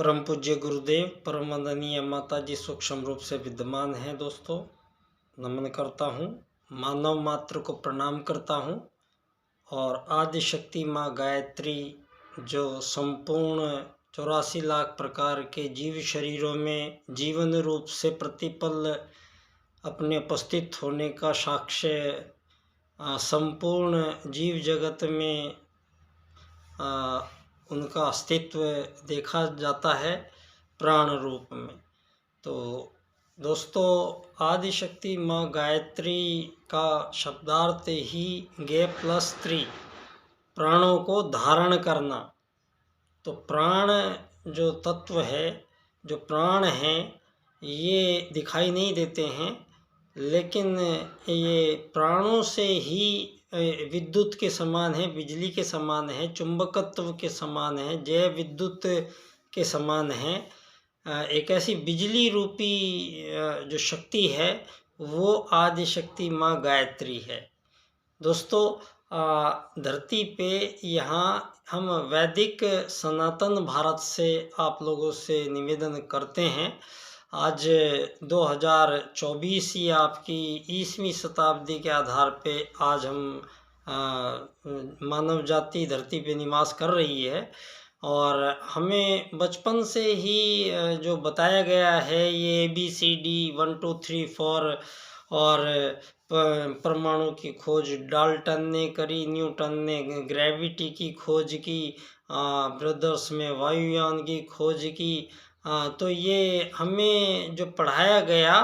परम पूज्य गुरुदेव परम वंदनीय माता जी सूक्ष्म रूप से विद्यमान हैं। दोस्तों नमन करता हूँ, मानव मात्र को प्रणाम करता हूँ और आदि शक्ति माँ गायत्री जो संपूर्ण 84 लाख प्रकार के जीव शरीरों में जीवन रूप से प्रतिपल अपने उपस्थित होने का साक्ष्य संपूर्ण जीव जगत में उनका अस्तित्व देखा जाता है प्राण रूप में। तो दोस्तों आदि शक्ति माँ गायत्री का शब्दार्थ ही गे प्लस 3 प्राणों को धारण करना। तो प्राण जो तत्व है, जो प्राण हैं, ये दिखाई नहीं देते हैं, लेकिन ये प्राणों से ही विद्युत के समान है, बिजली के समान है, चुंबकत्व के समान है, जय विद्युत के समान है। एक ऐसी बिजली रूपी जो शक्ति है वो आदि शक्ति माँ गायत्री है। दोस्तों धरती पे यहाँ हम वैदिक सनातन भारत से आप लोगों से निवेदन करते हैं। आज 2024 या आपकी 20वीं शताब्दी के आधार पे आज हम मानव जाति धरती पे निवास कर रही है और हमें बचपन से ही जो बताया गया है ये ABCD 1 2 3 4 और परमाणु की खोज डाल्टन ने करी, न्यूटन ने ग्रेविटी की खोज की, ब्रदर्स में वायुयान की खोज की। तो ये हमें जो पढ़ाया गया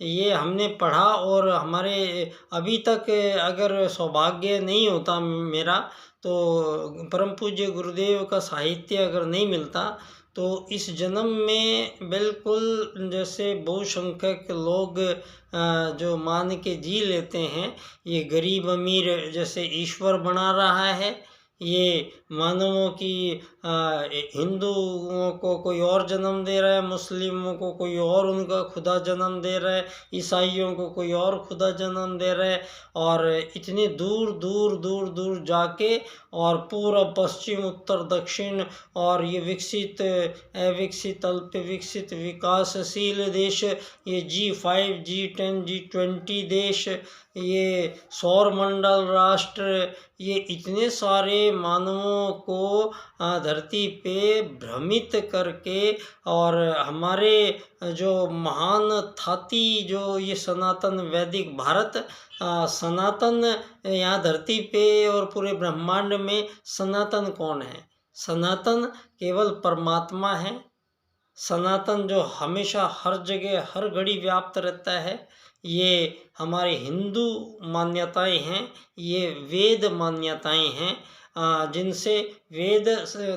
ये हमने पढ़ा और हमारे अभी तक अगर सौभाग्य नहीं होता मेरा तो परम पूज्य गुरुदेव का साहित्य अगर नहीं मिलता तो इस जन्म में बिल्कुल जैसे बहुसंख्यक लोग जो मान के जी लेते हैं, ये गरीब अमीर जैसे ईश्वर बना रहा है, ये मानवों की हिंदुओं को कोई और जन्म दे रहा है, मुस्लिमों को कोई और उनका खुदा जन्म दे रहा है, ईसाइयों को कोई और खुदा जन्म दे रहा है और इतने दूर दूर दूर दूर जाके और पूर्व पश्चिम उत्तर दक्षिण और ये विकसित अविकसित अल्प विकसित विकासशील देश, ये G5 G10 G20 देश, ये सौर मंडल राष्ट्र, ये इतने सारे मानवों को धरती पे भ्रमित करके और हमारे जो महान थाती जो ये सनातन वैदिक भारत सनातन यहाँ धरती पे और पूरे ब्रह्मांड में सनातन कौन है? सनातन केवल परमात्मा है। सनातन जो हमेशा हर जगह हर घड़ी व्याप्त रहता है, ये हमारे हिंदू मान्यताएं हैं, ये वेद मान्यताएं हैं जिनसे वेद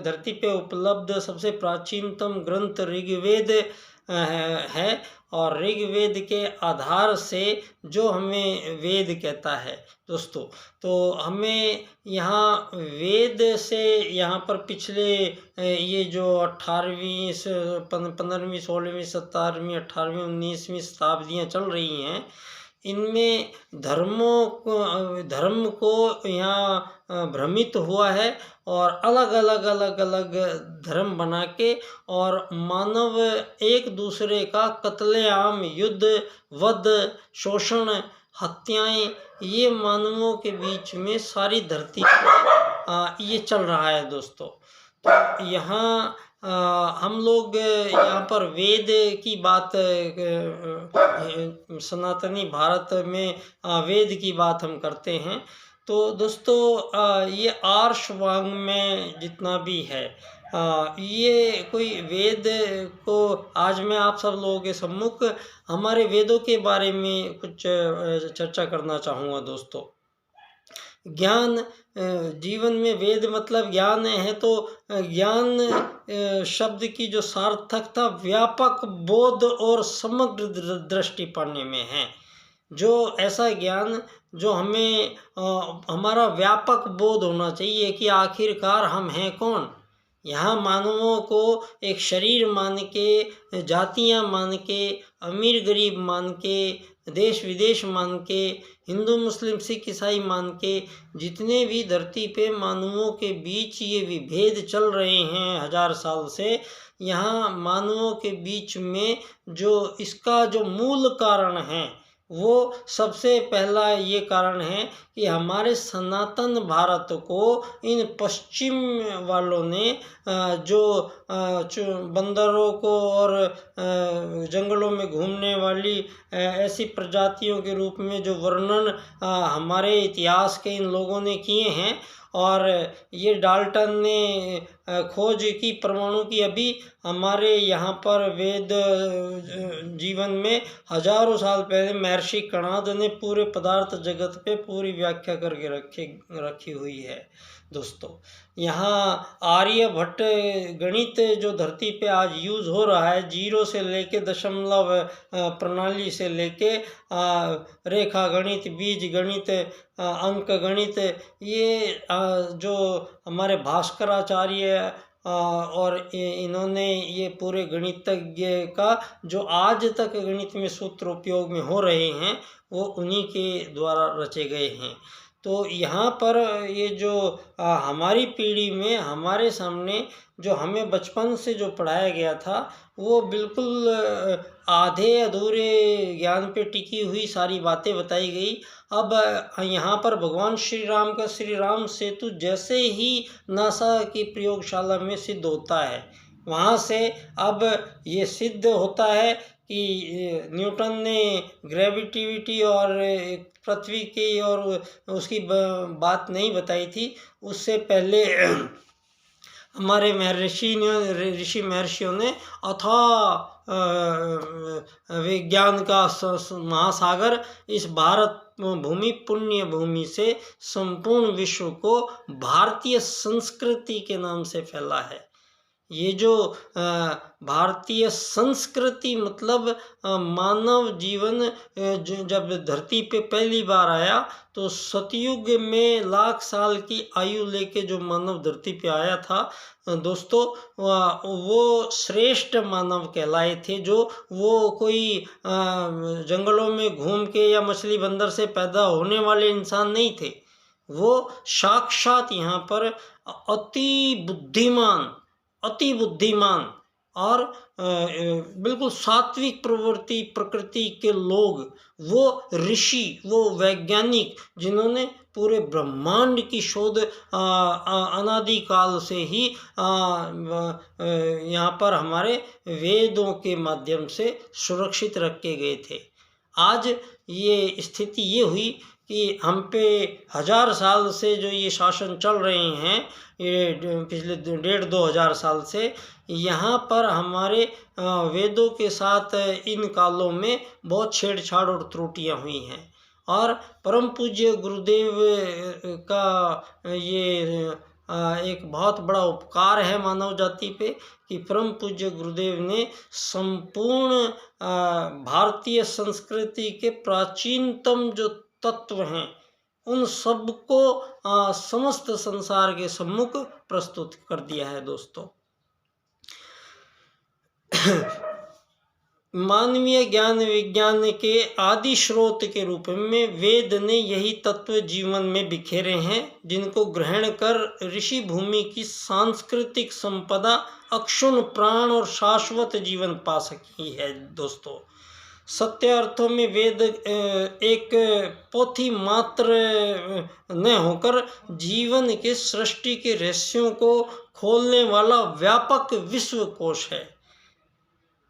धरती पे उपलब्ध सबसे प्राचीनतम ग्रंथ ऋग्वेद है और ऋग्वेद के आधार से जो हमें वेद कहता है दोस्तों। तो हमें यहाँ वेद से यहाँ पर पिछले ये जो 18वीं 15वीं 16वीं 17वीं 18वीं 19वीं शताब्दियाँ चल रही हैं, इनमें धर्म को यहाँ भ्रमित हुआ है और अलग अलग धर्म बना के और मानव एक दूसरे का कत्लेआम, युद्ध, वध, शोषण, हत्याएं, ये मानवों के बीच में सारी धरती ये चल रहा है दोस्तों। तो यहाँ हम लोग यहाँ पर वेद की बात सनातनी भारत में वेद की बात हम करते हैं। तो दोस्तों ये आर्ष वांग में जितना भी है ये कोई वेद को आज मैं आप सब लोगों के सम्मुख हमारे वेदों के बारे में कुछ चर्चा करना चाहूँगा दोस्तों। ज्ञान जीवन में वेद मतलब ज्ञान है, तो ज्ञान शब्द की जो सार्थकता व्यापक बोध और समग्र दृष्टि पाने में है। जो ऐसा ज्ञान जो हमें हमारा व्यापक बोध होना चाहिए कि आखिरकार हम हैं कौन, यहाँ मानवों को एक शरीर मान के, जातियाँ मान के, अमीर गरीब मान के, देश विदेश मान के, हिंदू मुस्लिम सिख ईसाई मान के, जितने भी धरती पे मानवों के बीच ये विभेद चल रहे हैं 1000 साल से, यहाँ मानवों के बीच में जो इसका जो मूल कारण है, वो सबसे पहला ये कारण है कि हमारे सनातन भारत को इन पश्चिम वालों ने जो बंदरों को और जंगलों में घूमने वाली ऐसी प्रजातियों के रूप में जो वर्णन हमारे इतिहास के इन लोगों ने किए हैं, और ये डाल्टन ने खोज की परमाणु की, अभी हमारे यहाँ पर वेद जीवन में हजारों साल पहले महर्षि कणाद ने पूरे पदार्थ जगत पे पूरी व्याख्या करके रखी हुई है। दोस्तों, यहाँ आर्यभट्ट गणित जो धरती पे आज यूज़ हो रहा है, 0 से लेके दशमलव प्रणाली से लेके रेखा गणित, बीज गणित, अंक गणित, ये जो हमारे भास्कराचार्य और इन्होंने ये पूरे गणितज्ञ का जो आज तक गणित में सूत्र उपयोग में हो रहे हैं, वो उन्हीं के द्वारा रचे गए हैं। तो यहाँ पर ये जो हमारी पीढ़ी में हमारे सामने जो हमें बचपन से जो पढ़ाया गया था, वो बिल्कुल आधे अधूरे ज्ञान पे टिकी हुई सारी बातें बताई गई। अब यहाँ पर भगवान श्री राम का श्री राम सेतु जैसे ही नासा की प्रयोगशाला में सिद्ध होता है, वहाँ से अब ये सिद्ध होता है कि न्यूटन ने ग्रेविटिविटी और पृथ्वी की और उसकी बात नहीं बताई थी। उससे पहले हमारे ऋषि महर्षियों ने अथाह विज्ञान का महासागर इस भारत भूमि, पुण्य भूमि से संपूर्ण विश्व को भारतीय संस्कृति के नाम से फैला है। ये जो भारतीय संस्कृति मतलब मानव जीवन जब धरती पे पहली बार आया, तो सतयुग में लाख साल की आयु लेके जो मानव धरती पे आया था दोस्तों, वो श्रेष्ठ मानव कहलाए थे। जो वो कोई जंगलों में घूम के या मछली बंदर से पैदा होने वाले इंसान नहीं थे। वो साक्षात यहाँ पर अति बुद्धिमान और बिल्कुल सात्विक प्रवृत्ति प्रकृति के लोग, वो ऋषि, वो वैज्ञानिक जिन्होंने पूरे ब्रह्मांड की शोध अनादि काल से ही यहाँ पर हमारे वेदों के माध्यम से सुरक्षित रखे गए थे। आज ये स्थिति ये हुई कि हम पे 1000 साल से जो ये शासन चल रहे हैं, ये पिछले 1.5-2 हज़ार साल से, यहाँ पर हमारे वेदों के साथ इन कालों में बहुत छेड़छाड़ और त्रुटियाँ हुई हैं। और परम पूज्य गुरुदेव का ये एक बहुत बड़ा उपकार है मानव जाति पे कि परम पूज्य गुरुदेव ने संपूर्ण भारतीय संस्कृति के प्राचीनतम जो तत्व हैं, उन सबको समस्त संसार के सम्मुख प्रस्तुत कर दिया है। दोस्तों, मानवीय ज्ञान विज्ञान के आदि स्रोत के रूप में वेद ने यही तत्व जीवन में बिखेरे हैं, जिनको ग्रहण कर ऋषि भूमि की सांस्कृतिक संपदा अक्षुण्ण प्राण और शाश्वत जीवन पा सकी है। दोस्तों, सत्य अर्थों में वेद एक पोथी मात्र न होकर जीवन के सृष्टि के रहस्यों को खोलने वाला व्यापक विश्वकोश है।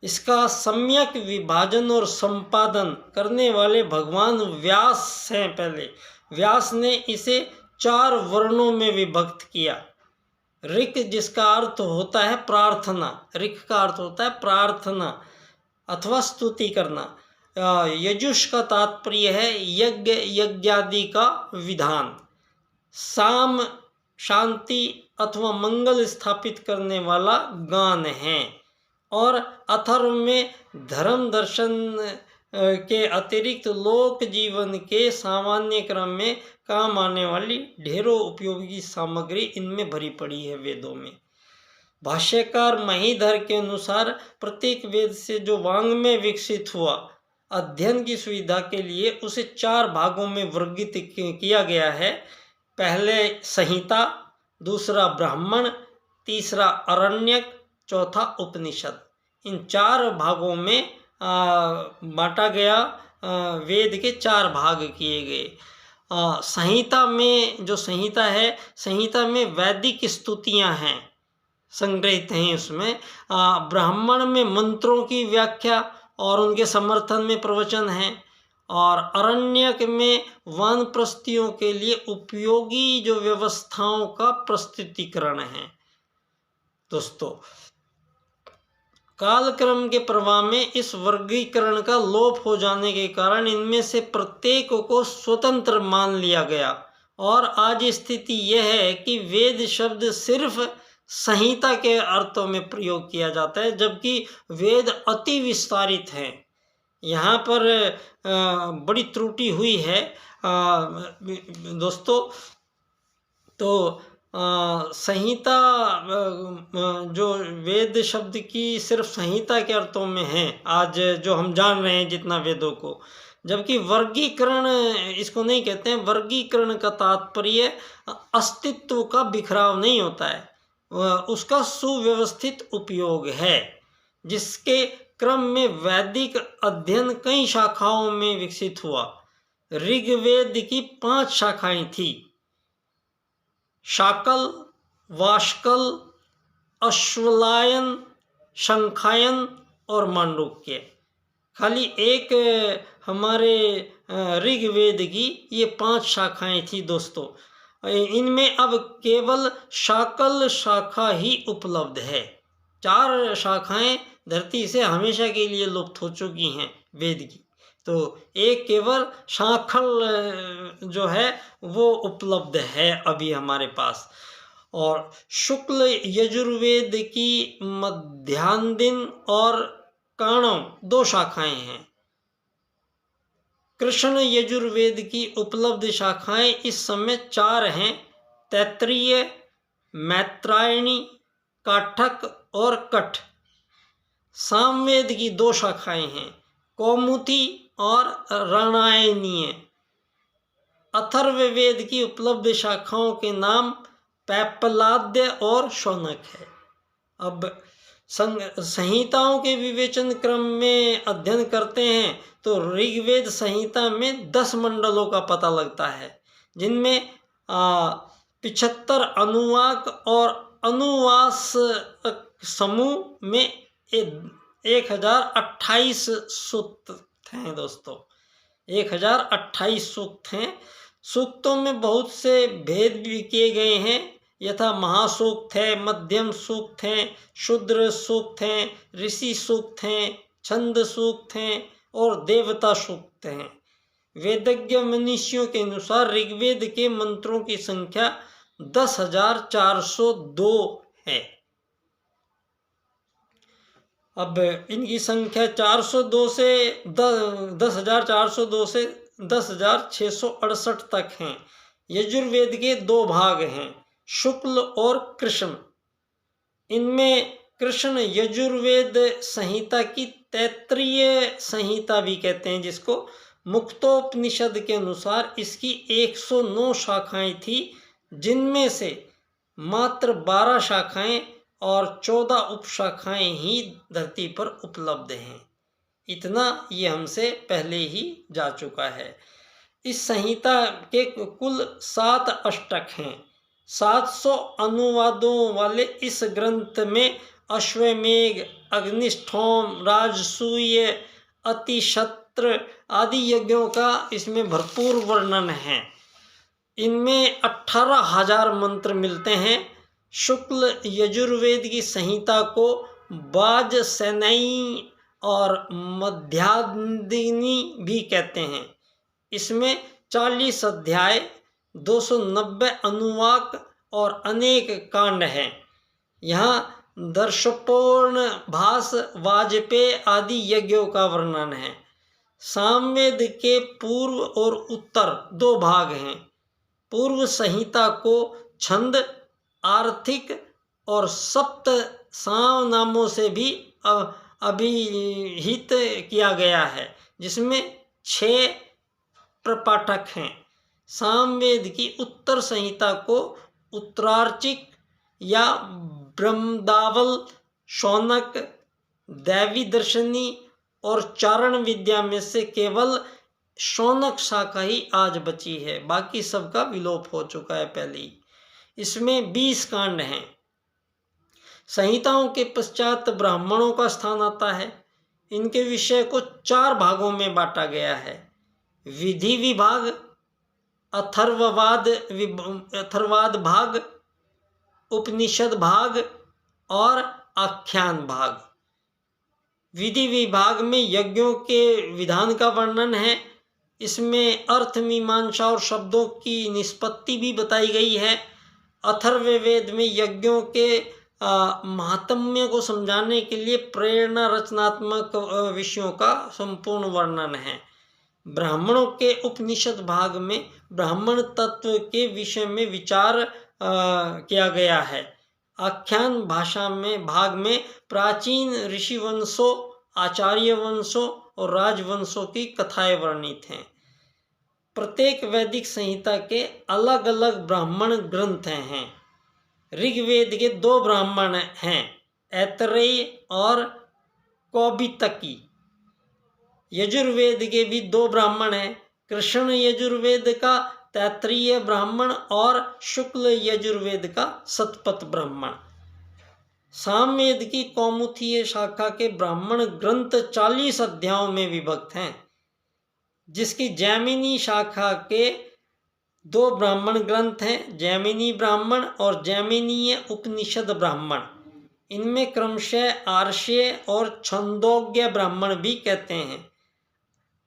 इसका सम्यक विभाजन और संपादन करने वाले भगवान व्यास हैं। पहले व्यास ने इसे 4 वर्णों में विभक्त किया। ऋक, जिसका अर्थ होता है प्रार्थना, ऋक का अर्थ होता है प्रार्थना अथवा स्तुति करना। यजुष का तात्पर्य है यज्ञ, यज्ञादि का विधान। साम शांति अथवा मंगल स्थापित करने वाला गान है। और अथर्व में धर्म दर्शन के अतिरिक्त लोक जीवन के सामान्य क्रम में काम आने वाली ढेरों उपयोगी सामग्री इनमें भरी पड़ी है वेदों में। भाष्यकार महीधर के अनुसार प्रत्येक वेद से जो वाङ्मय विकसित हुआ, अध्ययन की सुविधा के लिए उसे 4 भागों में वर्गीकृत किया गया है। पहले संहिता, दूसरा ब्राह्मण, तीसरा अरण्यक, चौथा उपनिषद। इन 4 भागों में बांटा गया। वेद के 4 भाग किए गए। संहिता में जो संहिता है, संहिता में वैदिक स्तुतियाँ हैं, संग्रहित हैं उसमें। ब्राह्मण में मंत्रों की व्याख्या और उनके समर्थन में प्रवचन हैं, और अरण्यक में वानप्रस्थियों के लिए उपयोगी जो व्यवस्थाओं का प्रस्तुतिकरण है। दोस्तों, कालक्रम के प्रवाह में इस वर्गीकरण का लोप हो जाने के कारण इनमें से प्रत्येक को स्वतंत्र मान लिया गया, और आज स्थिति यह है कि वेद शब्द सिर्फ संहिता के अर्थों में प्रयोग किया जाता है, जबकि वेद अति विस्तारित हैं। यहाँ पर बड़ी त्रुटि हुई है दोस्तों। तो संहिता जो वेद शब्द की सिर्फ संहिता के अर्थों में है आज जो हम जान रहे हैं जितना वेदों को, जबकि वर्गीकरण इसको नहीं कहते हैं। वर्गीकरण का तात्पर्य अस्तित्व का बिखराव नहीं होता है, उसका सुव्यवस्थित उपयोग है, जिसके क्रम में वैदिक अध्ययन कई शाखाओं में विकसित हुआ। ऋग्वेद की 5 शाखाएं थी: शाकल, वाष्कल, अश्वलायन, शंखायन और मांडूक्य। खाली एक हमारे ऋग्वेद की ये 5 शाखाएं थी दोस्तों। इनमें अब केवल शाकल शाखा ही उपलब्ध है। 4 शाखाएं धरती से हमेशा के लिए लुप्त हो चुकी हैं वेद की, तो एक केवल शाखल जो है वो उपलब्ध है अभी हमारे पास। और शुक्ल यजुर्वेद की मध्यान्दिन और काणव 2 शाखाएं हैं। कृष्ण यजुर्वेद की उपलब्ध शाखाएं इस समय 4 हैं: तैत्तिरीय, मैत्रायणी, काठक और कठ। सामवेद की 2 शाखाएं हैं: कौमुदी और राणायनीय। अथर्ववेद की उपलब्ध शाखाओं के नाम पैप्पलाद्य और शौनक है। अब संहिताओं के विवेचन क्रम में अध्ययन करते हैं तो ऋग्वेद संहिता में 10 मंडलों का पता लगता है, जिनमें 75 अनुवाक और अनुवास समूह में 1028 सूक्त हैं दोस्तों। 1028 सूक्त हैं। सूक्तों में बहुत से भेद भी किए गए हैं, यथा महासूक्त है, मध्यम सूक्त हैं, शूद्र सूक्त हैं, ऋषि सूक्त हैं, छंद सूक्त हैं और देवता सूक्त हैं। वेदज्ञ मनीषियों के अनुसार ऋग्वेद के मंत्रों की संख्या 10,402 है। अब इनकी संख्या 402 से 10,402 से 10,668 तक हैं। यजुर्वेद के 2 भाग हैं, शुक्ल और कृष्ण। इनमें कृष्ण यजुर्वेद संहिता की तैत्तिरीय संहिता भी कहते हैं, जिसको मुक्तोपनिषद के अनुसार इसकी 109 शाखाएं थी, जिनमें से मात्र 12 शाखाएं और 14 उपशाखाएं ही धरती पर उपलब्ध हैं। इतना ये हमसे पहले ही जा चुका है। इस संहिता के कुल 7 अष्टक हैं। 700 अनुवादों वाले इस ग्रंथ में अश्वमेघ, अग्निष्ठोम, राजसूय, अतिशत्र आदि यज्ञों का इसमें भरपूर वर्णन है। इनमें 18,000 मंत्र मिलते हैं। शुक्ल यजुर्वेद की संहिता को वाजसनेयी और मध्यान्दिनी भी कहते हैं। इसमें 40 अध्याय, 290 अनुवाक और अनेक कांड हैं। यहाँ दर्शपूर्ण, भास, वाजपेय आदि यज्ञों का वर्णन है। सामवेद के पूर्व और उत्तर 2 भाग हैं। पूर्व संहिता को छंद, आर्थिक और सप्त साम नामों से भी अभिहित किया गया है, जिसमें 6 प्रपाठक हैं। सामवेद की उत्तर संहिता को उत्तरार्चिक या ब्रह्मदावल, शौनक, दैवी दर्शनी और चारण विद्या में से केवल शौनक शाखा ही आज बची है, बाकी सबका विलोप हो चुका है पहले ही। इसमें 20 कांड हैं। संहिताओं के पश्चात ब्राह्मणों का स्थान आता है। इनके विषय को 4 भागों में बांटा गया है: विधि विभाग, अथर्ववाद भाग, उपनिषद भाग और आख्यान भाग। विधि विभाग में यज्ञों के विधान का वर्णन है। इसमें अर्थ मीमांसा और शब्दों की निष्पत्ति भी बताई गई है। अथर्ववेद में यज्ञों के महात्म्य को समझाने के लिए प्रेरणा रचनात्मक विषयों का संपूर्ण वर्णन है। ब्राह्मणों के उपनिषद भाग में ब्राह्मण तत्व के विषय में विचार किया गया है। आख्यान भाषा में भाग में प्राचीन ऋषि वंशों, आचार्य वंशों और राजवंशों की कथाएं वर्णित हैं। प्रत्येक वैदिक संहिता के अलग अलग ब्राह्मण ग्रंथ हैं। ऋग्वेद के 2 ब्राह्मण हैं, ऐतरेय और कौबितकी। यजुर्वेद के भी 2 ब्राह्मण हैं, कृष्ण यजुर्वेद का तैत्तिरीय ब्राह्मण और शुक्ल यजुर्वेद का शतपथ ब्राह्मण। सामवेद की कौमुदीय शाखा के ब्राह्मण ग्रंथ 40 अध्यायों में विभक्त हैं, जिसकी जैमिनी शाखा के 2 ब्राह्मण ग्रंथ हैं, जैमिनी ब्राह्मण और जैमिनीय उपनिषद ब्राह्मण। इनमें क्रमशः आर्ष्य और छंदोग्य ब्राह्मण भी कहते हैं।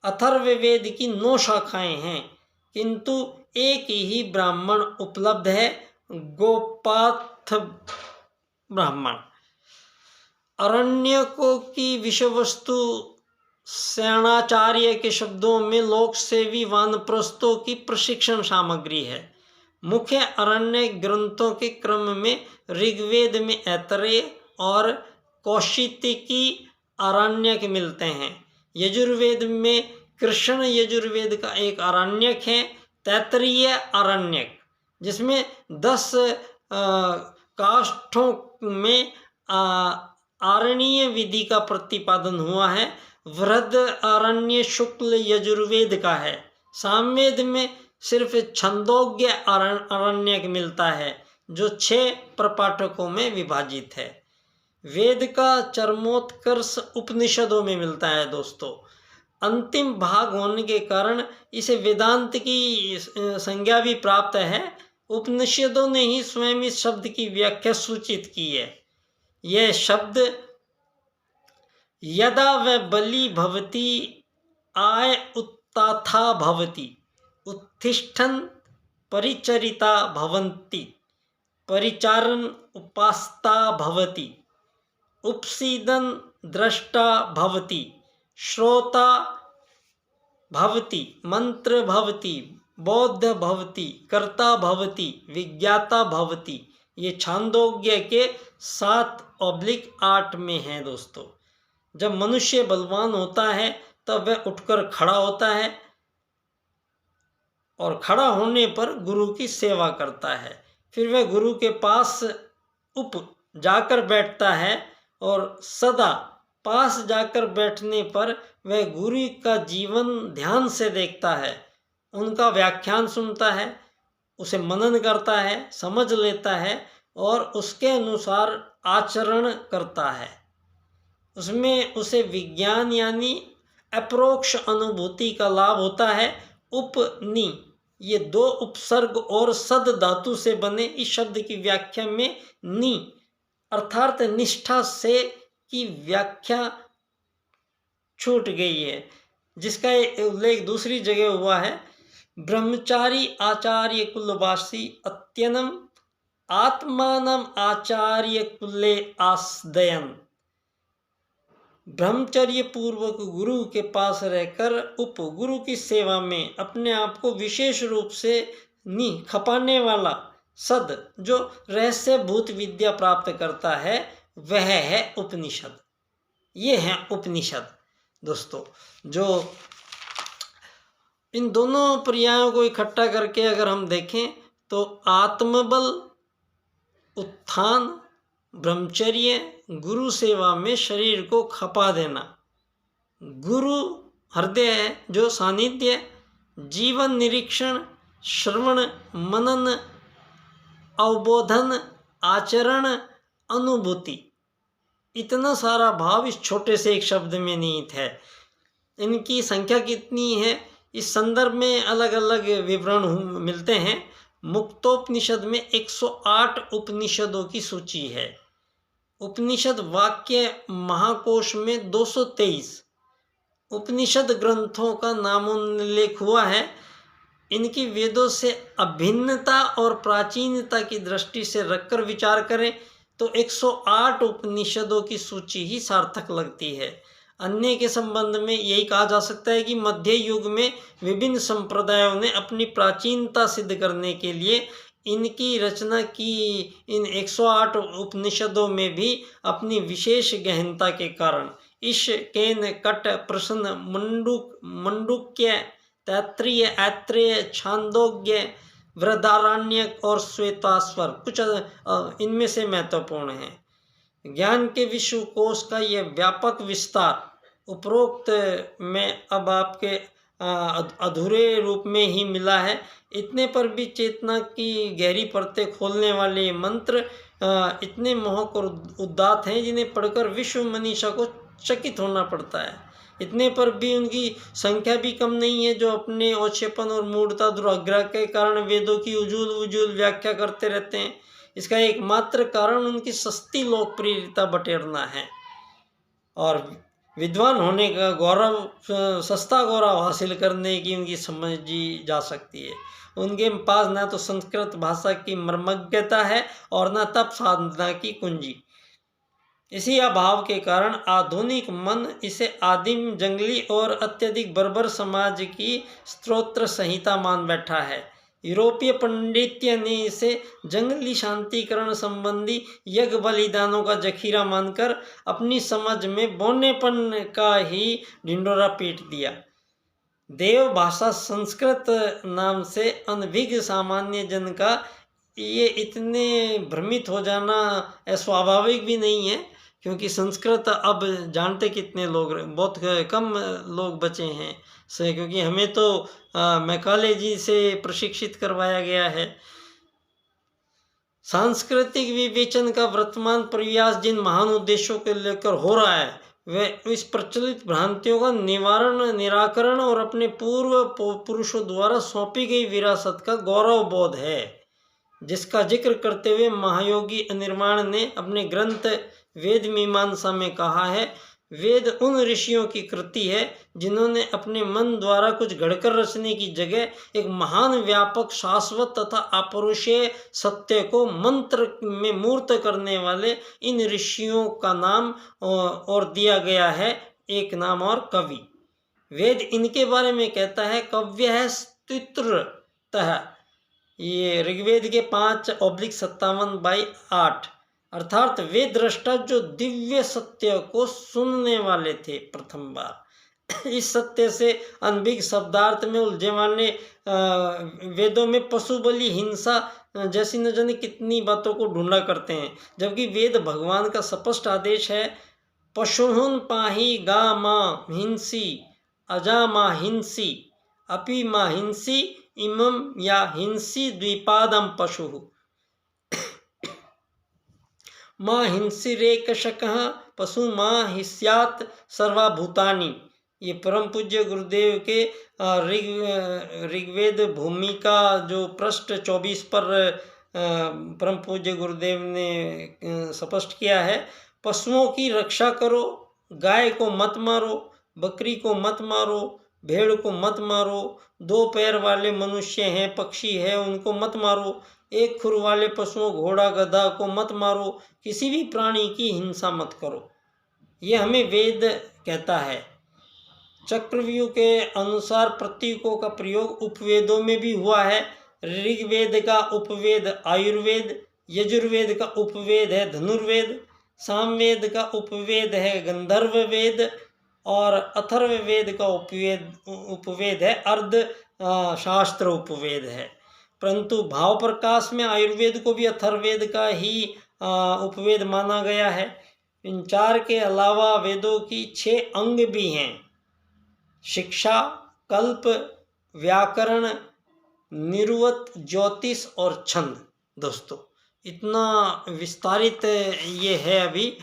अथर्ववेद की 9 शाखाएं हैं, किंतु एक ही ब्राह्मण उपलब्ध है, गोपाथ ब्राह्मण। अरण्यकों की विषय वस्तु सेनाचार्य के शब्दों में लोकसेवी वानप्रस्थों की प्रशिक्षण सामग्री है। मुख्य अरण्य ग्रंथों के क्रम में ऋग्वेद में ऐतरेय और कौशितिकी आरण्यक मिलते हैं। यजुर्वेद में कृष्ण यजुर्वेद का एक आरण्यक है, तैत्तिरीय आरण्यक, जिसमें 10 काष्ठों में आरण्य विधि का प्रतिपादन हुआ है। वृहद आरण्य शुक्ल यजुर्वेद का है। सामवेद में सिर्फ छंदोग्य आरण्यक मिलता है, जो 6 प्रपाठकों में विभाजित है। वेद का चरमोत्कर्ष उपनिषदों में मिलता है दोस्तों। अंतिम भाग होने के कारण इसे वेदांत की संज्ञा भी प्राप्त है। उपनिषदों ने ही स्वयं इस शब्द की व्याख्या सूचित की है। यह शब्द यदा व बलि भवति आय उत्ताथा भवति, उत्तिष्ठन् परिचरिता भवन्ति, परिचारन् उपास्ता भवति, उपसीदन् द्रष्टा भवति, श्रोता भवति, मंत्र भवति, बौद्ध भवति, कर्ता भवति, विज्ञाता भवति। ये छांदोग्य के 7/8 में है दोस्तों। जब मनुष्य बलवान होता है तब वह उठकर खड़ा होता है और खड़ा होने पर गुरु की सेवा करता है। फिर वह गुरु के पास जाकर बैठता है और सदा पास जाकर बैठने पर वह गुरु का जीवन ध्यान से देखता है, उनका व्याख्यान सुनता है, उसे मनन करता है, समझ लेता है और उसके अनुसार आचरण करता है। उसमें उसे विज्ञान यानी अप्रोक्ष अनुभूति का लाभ होता है। उपनि, ये 2 उपसर्ग और सद धातु से बने इस शब्द की व्याख्या में नि अर्थात निष्ठा से की व्याख्या छूट गई है, जिसका उल्लेख दूसरी जगह हुआ है। ब्रह्मचारी आचार्य कुलवासी अत्यनम आत्मानम आचार्य कुले आस्दयन। ब्रह्मचर्य पूर्वक गुरु के पास रहकर उपगुरु की सेवा में अपने आप को विशेष रूप से खपाने वाला सद जो रहस्यभूत विद्या प्राप्त करता है वह है उपनिषद। ये है उपनिषद दोस्तों। जो इन दोनों पर्यायों को इकट्ठा करके अगर हम देखें तो आत्मबल, उत्थान, ब्रह्मचर्य, गुरु सेवा में शरीर को खपा देना, गुरु हृदय है जो सानिध्य, जीवन निरीक्षण, श्रवण, मनन, अवबोधन, आचरण, अनुभूति, इतना सारा भाव इस छोटे से एक शब्द में निहित है। इनकी संख्या कितनी है इस संदर्भ में अलग अलग विवरण मिलते हैं। मुक्तोपनिषद में 108 उपनिषदों की सूची है। उपनिषद वाक्य महाकोश में 223 उपनिषद ग्रंथों का नामोल्लेख हुआ है। इनकी वेदों से अभिन्नता और प्राचीनता की दृष्टि से रखकर विचार करें तो 108 उपनिषदों की सूची ही सार्थक लगती है। अन्य के संबंध में यही कहा जा सकता है कि मध्य युग में विभिन्न संप्रदायों ने अपनी प्राचीनता सिद्ध करने के लिए इनकी रचना की। इन 108 उपनिषदों में भी अपनी विशेष गहनता के कारण ईश, केन, कट, प्रश्न, मंडूक्य, तैत्तिरीय, ऐत्रेय, छांदोग्य, बृहदारण्यक और श्वेताश्वर कुछ इनमें से महत्वपूर्ण हैं। ज्ञान के विश्वकोश का यह व्यापक विस्तार उपरोक्त में अब आपके अधूरे रूप में ही मिला है। इतने पर भी चेतना की गहरी परतें खोलने वाले मंत्र इतने मोहक और उदात्त हैं जिन्हें पढ़कर विश्व मनीषा को चकित होना पड़ता है। इतने पर भी उनकी संख्या भी कम नहीं है जो अपने औक्षेपन और मूढ़ता दुराग्रह के कारण वेदों की उजूल व्याख्या करते रहते हैं। इसका एकमात्र कारण उनकी सस्ती लोकप्रियता बटेरना है और विद्वान होने का गौरव, सस्ता गौरव हासिल करने की उनकी समझी जा सकती है। उनके पास न तो संस्कृत भाषा की मर्मज्ञता है और न तप साधना की कुंजी। इसी अभाव के कारण आधुनिक मन इसे आदिम, जंगली और अत्यधिक बर्बर समाज की स्तोत्र संहिता मान बैठा है। यूरोपीय पांडित्य ने इसे जंगली शांतिकरण संबंधी यज्ञ बलिदानों का जखीरा मानकर अपनी समझ में बौनेपन का ही ढिंडोरा पीट दिया। देव भाषा संस्कृत नाम से अनभिज्ञ सामान्य जन का ये इतने भ्रमित हो जाना अस्वाभाविक भी नहीं है, क्योंकि संस्कृत अब जानते कितने लोग, बहुत कम लोग बचे हैं से, क्योंकि हमें तो मैकाले जी से प्रशिक्षित करवाया गया है। सांस्कृतिक विवेचन का वर्तमान प्रयास जिन महान उद्देश्यों को लेकर हो रहा है वे इस प्रचलित भ्रांतियों का निराकरण और अपने पूर्व पुरुषों द्वारा सौंपी गई विरासत का गौरव बोध है, जिसका जिक्र करते हुए महायोगी अनिर्वाण ने अपने ग्रंथ वेद मीमांसा में कहा है। वेद उन ऋषियों की कृति है जिन्होंने अपने मन द्वारा कुछ घड़कर रचने की जगह एक महान, व्यापक, शाश्वत तथा अपरुषीय सत्य को मंत्र में मूर्त करने वाले इन ऋषियों का नाम और दिया गया है एक नाम और कवि। वेद इनके बारे में कहता है कव्य है स्तुत्रतः। ये ऋग्वेद के 5/57/8 अर्थात वे दृष्टा जो दिव्य सत्य को सुनने वाले थे प्रथम बार। इस सत्य से अनभिज्ञ शब्दार्थ में उलझे वाले वेदों में पशु बलि, हिंसा जैसी न जाने कितनी बातों को ढूंढा करते हैं, जबकि वेद भगवान का स्पष्ट आदेश है पशुहुन पाहि गा माँ हिंसी अजा माँ हिंसी अपि माँ हिंसी इमं या हिंसी द्विपादम पशु माँ हिंसिरेकशकः पशु माँ हिस्यात सर्वाभूतानि। ये परम पूज्य गुरुदेव के ऋग्वेद भूमिका जो पृष्ठ 24 पर परम पूज्य गुरुदेव ने स्पष्ट किया है। पशुओं की रक्षा करो, गाय को मत मारो, बकरी को मत मारो, भेड़ को मत मारो, 2 पैर वाले मनुष्य हैं, पक्षी है, उनको मत मारो, 1 खुर वाले पशुओं, घोड़ा, गधा को मत मारो, किसी भी प्राणी की हिंसा मत करो। ये हमें वेद कहता है। चक्रव्यूह के अनुसार प्रतीकों का प्रयोग उपवेदों में भी हुआ है। ऋग्वेद का उपवेद आयुर्वेद, यजुर्वेद का उपवेद है धनुर्वेद, सामवेद का उपवेद है गंधर्व वेद और अथर्ववेद का उपवेद है अर्ध शास्त्र उपवेद है। परंतु भाव प्रकाश में आयुर्वेद को भी अथर्ववेद का ही उपवेद माना गया है। इन 4 के अलावा वेदों की 6 अंग भी हैं: शिक्षा, कल्प, व्याकरण, निरुक्त, ज्योतिष और छंद। दोस्तों इतना विस्तारित ये है। अभी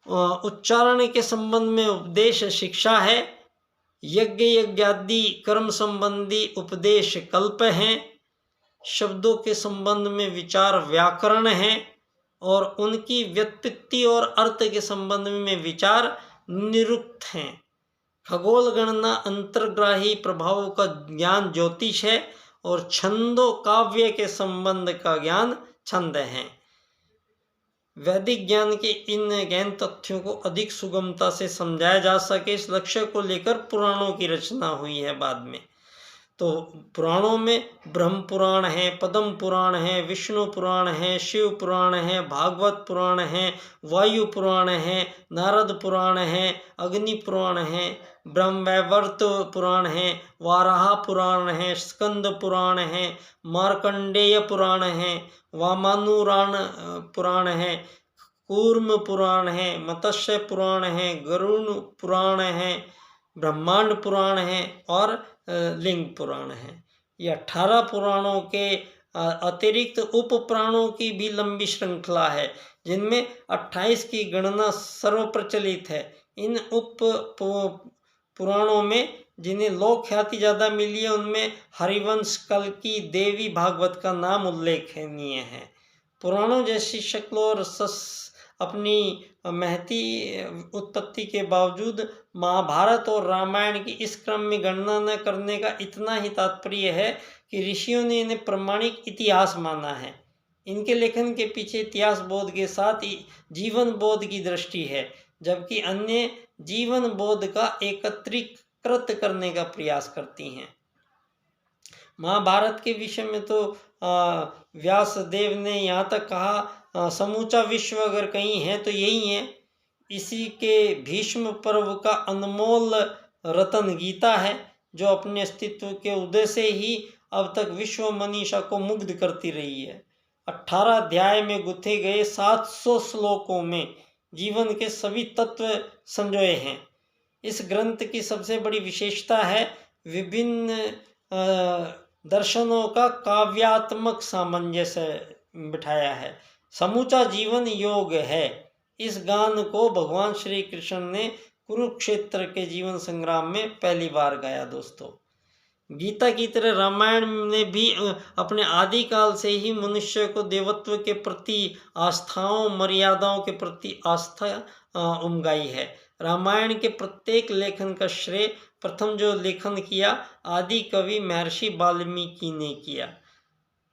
उच्चारण के संबंध में उपदेश शिक्षा है, यज्ञ यज्ञादि कर्म संबंधी उपदेश कल्प हैं, शब्दों के संबंध में विचार व्याकरण है और उनकी व्युत्पत्ति और अर्थ के संबंध में विचार निरुक्त हैं। खगोल गणना अंतर्ग्राही प्रभावों का ज्ञान ज्योतिष है और छंदों काव्य के संबंध का ज्ञान छंद है। वैदिक ज्ञान के इन गहन तथ्यों को अधिक सुगमता से समझाया जा सके, इस लक्ष्य को लेकर पुराणों की रचना हुई है बाद में। तो पुराणों में ब्रह्म पुराण है, पद्म पुराण है, विष्णु पुराण है, शिव पुराण है, भागवत पुराण है, वायु पुराण है, नारद पुराण है, अग्नि पुराण है, ब्रह्मवैवर्त पुराण है, वाराह पुराण है, स्कंद पुराण है, मार्कंडेय पुराण है, वामानुराण पुराण है, कूर्म पुराण है, मत्स्य पुराण है, गरुड़ पुराण है, ब्रह्मांड पुराण है और लिंग पुराण है। ये 18 पुराणों के अतिरिक्त उप पुराणों की भी लंबी श्रृंखला है, जिनमें 28 की गणना सर्वप्रचलित है। इन उप पुराणों में जिन्हें लोक ख्याति ज़्यादा मिली है, उनमें हरिवंश, कल्कि, देवी भागवत का नाम उल्लेखनीय है। पुराणों जैसी शक्ल और अपनी महती उत्पत्ति के बावजूद महाभारत और रामायण की इस क्रम में गणना न करने का इतना ही तात्पर्य है कि ऋषियों ने इन्हें प्रामाणिक इतिहास माना है। इनके लेखन के पीछे इतिहास बोध के साथ जीवन बोध की दृष्टि है, जबकि अन्य जीवन बोध का एकत्रीकृत करने का प्रयास करती हैं। महाभारत के विषय में तो व्यासदेव ने यहाँ तक कहा, समूचा विश्व अगर कहीं है तो यही है। इसी के भीष्म पर्व का अनमोल रतन गीता है, जो अपने अस्तित्व के उदय से ही अब तक विश्व मनीषा को मुग्ध करती रही है। 18 अध्याय में गुथे गए 700 श्लोकों में जीवन के सभी तत्व संजोए हैं। इस ग्रंथ की सबसे बड़ी विशेषता है विभिन्न दर्शनों का काव्यात्मक सामंजस्य बिठाया है। समूचा जीवन योग है। इस गान को भगवान श्री कृष्ण ने कुरुक्षेत्र के जीवन संग्राम में पहली बार गाया। दोस्तों गीता की तरह रामायण ने भी अपने आदिकाल से ही मनुष्य को देवत्व के प्रति आस्थाओं, मर्यादाओं के प्रति आस्था उमगाई है। रामायण के प्रत्येक लेखन का श्रेय प्रथम जो लेखन किया आदि कवि महर्षि वाल्मीकि ने किया।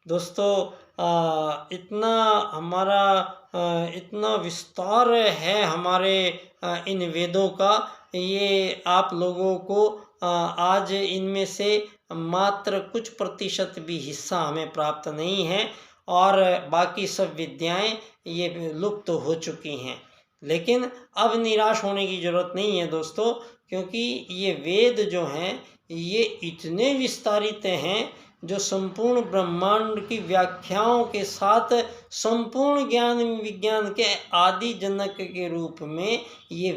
दोस्तों इतना विस्तार है हमारे इन वेदों का, ये आप लोगों को आज इनमें से मात्र कुछ प्रतिशत भी हिस्सा हमें प्राप्त नहीं है और बाकी सब विद्याएं ये लुप्त हो चुकी हैं। लेकिन अब निराश होने की ज़रूरत नहीं है दोस्तों, क्योंकि ये वेद जो हैं ये इतने विस्तारित हैं, जो संपूर्ण ब्रह्मांड की व्याख्याओं के साथ संपूर्ण ज्ञान विज्ञान के आदि जनक के रूप में ये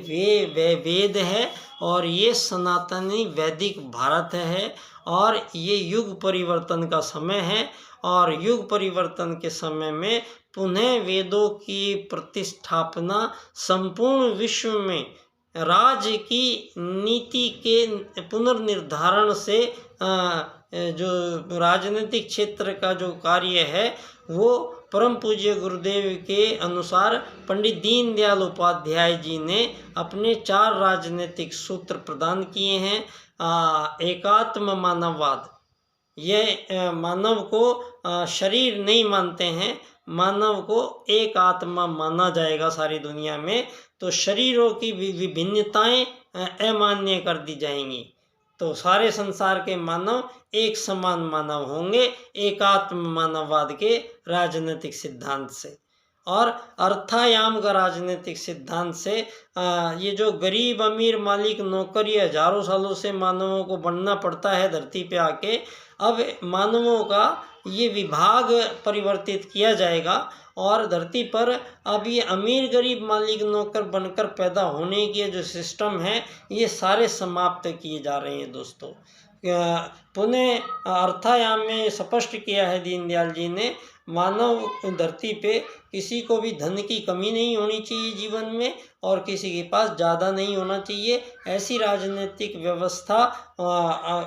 वेद है और ये सनातनी वैदिक भारत है। और ये युग परिवर्तन का समय है और युग परिवर्तन के समय में पुनः वेदों की प्रतिष्ठापना संपूर्ण विश्व में राज्य की नीति के पुनर्निर्धारण से जो राजनीतिक क्षेत्र का जो कार्य है वो परम पूज्य गुरुदेव के अनुसार पंडित दीनदयाल उपाध्याय जी ने अपने 4 राजनीतिक सूत्र प्रदान किए हैं। एकात्म मानववाद, ये मानव को शरीर नहीं मानते हैं, मानव को एक आत्मा माना जाएगा सारी दुनिया में, तो शरीरों की विभिन्नताएं अमान्य कर दी जाएंगी। तो सारे संसार के मानव एक समान मानव होंगे एकात्म मानववाद के राजनीतिक सिद्धांत से। और अर्थायाम का राजनीतिक सिद्धांत से ये जो गरीब अमीर मालिक नौकर ये हजारों सालों से मानवों को बनना पड़ता है धरती पे आके, अब मानवों का ये विभाग परिवर्तित किया जाएगा और धरती पर अब ये अमीर गरीब मालिक नौकर बनकर पैदा होने के जो सिस्टम है ये सारे समाप्त किए जा रहे हैं दोस्तों। पुनः अर्थायाम में स्पष्ट किया है दीनदयाल जी ने, मानव धरती पे किसी को भी धन की कमी नहीं होनी चाहिए जीवन में और किसी के पास ज़्यादा नहीं होना चाहिए, ऐसी राजनीतिक व्यवस्था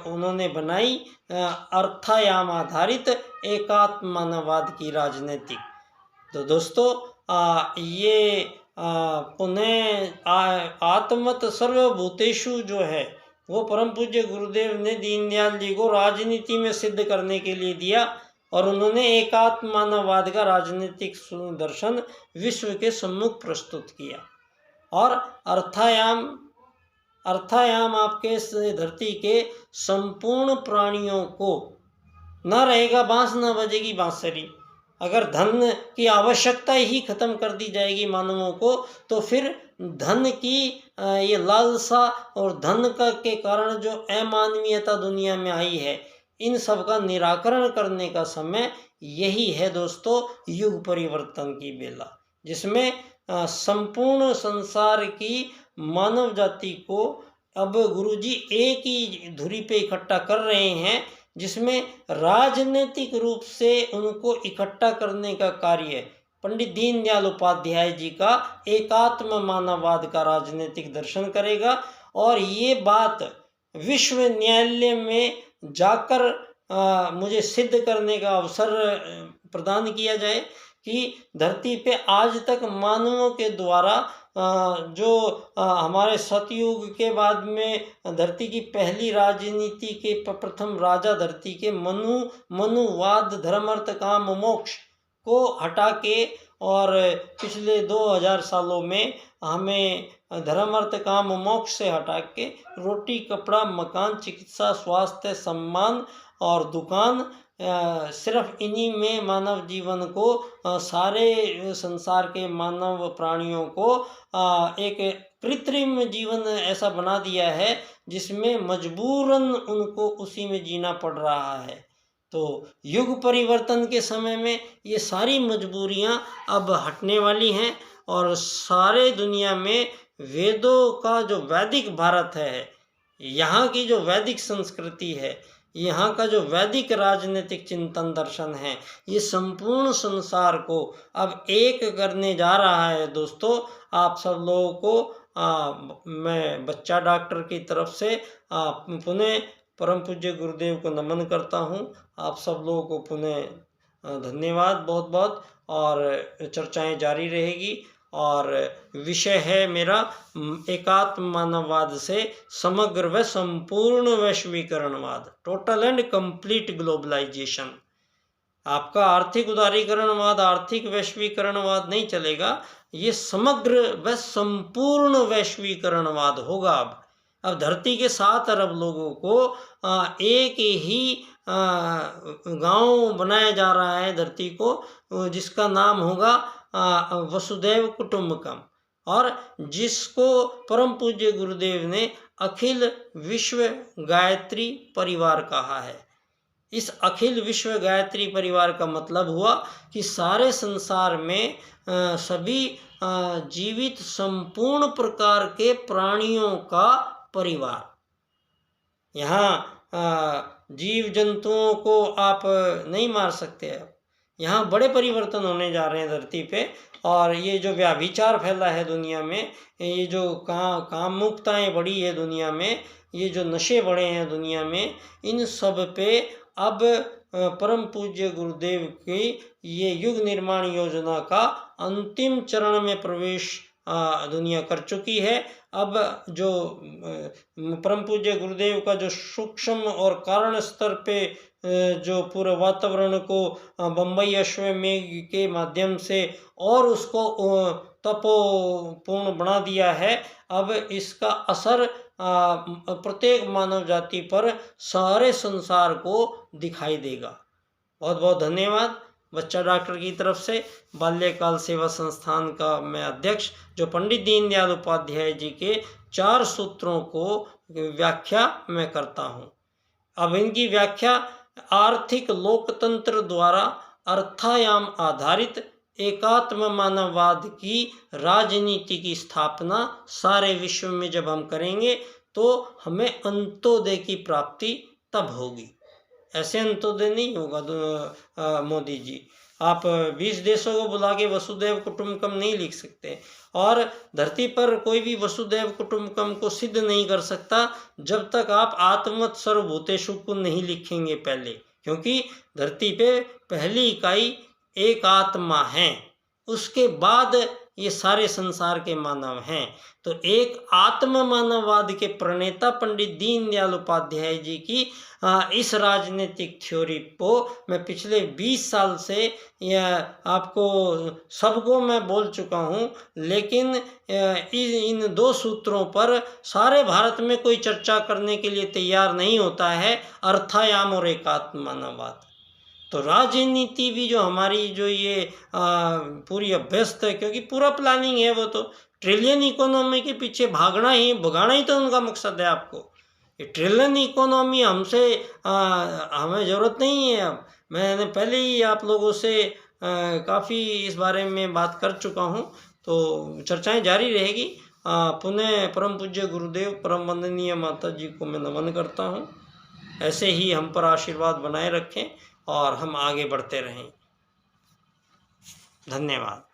उन्होंने बनाई, अर्थायाम आधारित एकात्म मानववाद की राजनीतिक। तो दोस्तों ये पुनः आत्मत सर्वभूतेषु जो है वो परम पूज्य गुरुदेव ने दीनदयाल जी को राजनीति में सिद्ध करने के लिए दिया और उन्होंने एकात्म मानववाद का राजनीतिक दर्शन विश्व के सम्मुख प्रस्तुत किया। और अर्थायाम आपके धरती के संपूर्ण प्राणियों को, न रहेगा बांस न बजेगी बांसुरी। अगर धन की आवश्यकता ही खत्म कर दी जाएगी मानवों को, तो फिर धन की ये लालसा और धन का के कारण जो अमानवीयता दुनिया में आई है, इन सब का निराकरण करने का समय यही है दोस्तों, युग परिवर्तन की बेला, जिसमें संपूर्ण संसार की मानव जाति को अब गुरुजी एक ही धुरी पे इकट्ठा कर रहे हैं, जिसमें राजनीतिक रूप से उनको इकट्ठा करने का कार्य पंडित दीनदयाल उपाध्याय जी का एकात्म मानववाद का राजनीतिक दर्शन करेगा। और ये बात विश्व न्यायालय में जाकर मुझे सिद्ध करने का अवसर प्रदान किया जाए कि धरती पे आज तक मानवों के द्वारा जो हमारे सतयुग के बाद में धरती की पहली राजनीति के प्रथम राजा धरती के मनुवाद धर्म अर्थ काम मोक्ष को हटा के, और पिछले 2000 सालों में हमें धर्म अर्थ काम मोक्ष से हटा के रोटी कपड़ा मकान चिकित्सा स्वास्थ्य सम्मान और दुकान, सिर्फ इन्हीं में मानव जीवन को सारे संसार के मानव प्राणियों को एक कृत्रिम जीवन ऐसा बना दिया है जिसमें मजबूरन उनको उसी में जीना पड़ रहा है। तो युग परिवर्तन के समय में ये सारी मजबूरियां अब हटने वाली हैं और सारे दुनिया में वेदों का जो वैदिक भारत है, यहाँ की जो वैदिक संस्कृति है, यहाँ का जो वैदिक राजनीतिक चिंतन दर्शन है, ये संपूर्ण संसार को अब एक करने जा रहा है दोस्तों। आप सब लोगों को मैं बच्चा डॉक्टर की तरफ से पुनः परम पूज्य गुरुदेव को नमन करता हूँ। आप सब लोगों को पुनः धन्यवाद बहुत बहुत, और चर्चाएं जारी रहेगी। और विषय है मेरा एकात्म मानववाद से समग्र व संपूर्ण वैश्वीकरणवाद, टोटल एंड कंप्लीट ग्लोबलाइजेशन। आपका आर्थिक उदारीकरणवाद आर्थिक वैश्वीकरणवाद नहीं चलेगा, ये समग्र व संपूर्ण वैश्वीकरणवाद होगा। अब धरती के 7 अरब लोगों को एक ही गांव बनाया जा रहा है धरती को, जिसका नाम होगा वसुधैव कुटुंबकम, और जिसको परम पूज्य गुरुदेव ने अखिल विश्व गायत्री परिवार कहा है। इस अखिल विश्व गायत्री परिवार का मतलब हुआ कि सारे संसार में सभी जीवित संपूर्ण प्रकार के प्राणियों का परिवार। यहाँ जीव जंतुओं को आप नहीं मार सकते। यहाँ बड़े परिवर्तन होने जा रहे हैं धरती पे, और ये जो व्याभिचार फैला है दुनिया में, ये जो कामुकताएं बढ़ी है दुनिया में, ये जो नशे बढ़े हैं दुनिया में, इन सब पे अब परम पूज्य गुरुदेव की ये युग निर्माण योजना का अंतिम चरण में प्रवेश दुनिया कर चुकी है। अब जो परम पूज्य गुरुदेव का जो सूक्ष्म और कारण स्तर पे जो पूरे वातावरण को बम्बई अश्वमेघ के माध्यम से और उसको तपोपूर्ण बना दिया है। अब इसका असर प्रत्येक मानव जाति पर, सारे संसार को दिखाई देगा। बहुत बहुत धन्यवाद। बच्चा डॉक्टर की तरफ से बाल्यकाल सेवा संस्थान का मैं अध्यक्ष, जो पंडित दीनदयाल उपाध्याय जी के 4 सूत्रों को व्याख्या मैं करता हूँ। अब इनकी व्याख्या: आर्थिक लोकतंत्र द्वारा अर्थायाम आधारित एकात्म मानववाद की राजनीति की स्थापना सारे विश्व में जब हम करेंगे तो हमें अंत्योदय की प्राप्ति तब होगी। ऐसे अंत्योदय नहीं होगा मोदी जी। आप 20 देशों को बुला के वसुदैव कुटुंबकम नहीं लिख सकते, और धरती पर कोई भी वसुदैव कुटुंबकम को सिद्ध नहीं कर सकता जब तक आप आत्मवत् सर्वभूतेषु को नहीं लिखेंगे पहले, क्योंकि धरती पे पहली इकाई एक आत्मा है, उसके बाद ये सारे संसार के मानव हैं। तो एक आत्म मानववाद के प्रणेता पंडित दीनदयाल उपाध्याय जी की इस राजनीतिक थ्योरी को मैं पिछले 20 साल से आपको सबको मैं बोल चुका हूँ, लेकिन इन 2 सूत्रों पर सारे भारत में कोई चर्चा करने के लिए तैयार नहीं होता है, अर्थायाम और एकात्म मानववाद। तो राजनीति भी जो हमारी जो ये पूरी अभ्यस्त है, क्योंकि पूरा प्लानिंग है, वो तो ट्रिलियन इकोनॉमी के पीछे भगाना ही तो उनका मकसद है। आपको ये ट्रिलियन इकोनॉमी हमसे हमें ज़रूरत नहीं है। अब मैंने पहले ही आप लोगों से काफ़ी इस बारे में बात कर चुका हूँ, तो चर्चाएं जारी रहेगी। पुनः परम पूज्य गुरुदेव परम वंदनीय माता जी को मैं नमन करता हूँ। ऐसे ही हम पर आशीर्वाद बनाए रखें और हम आगे बढ़ते रहें। धन्यवाद।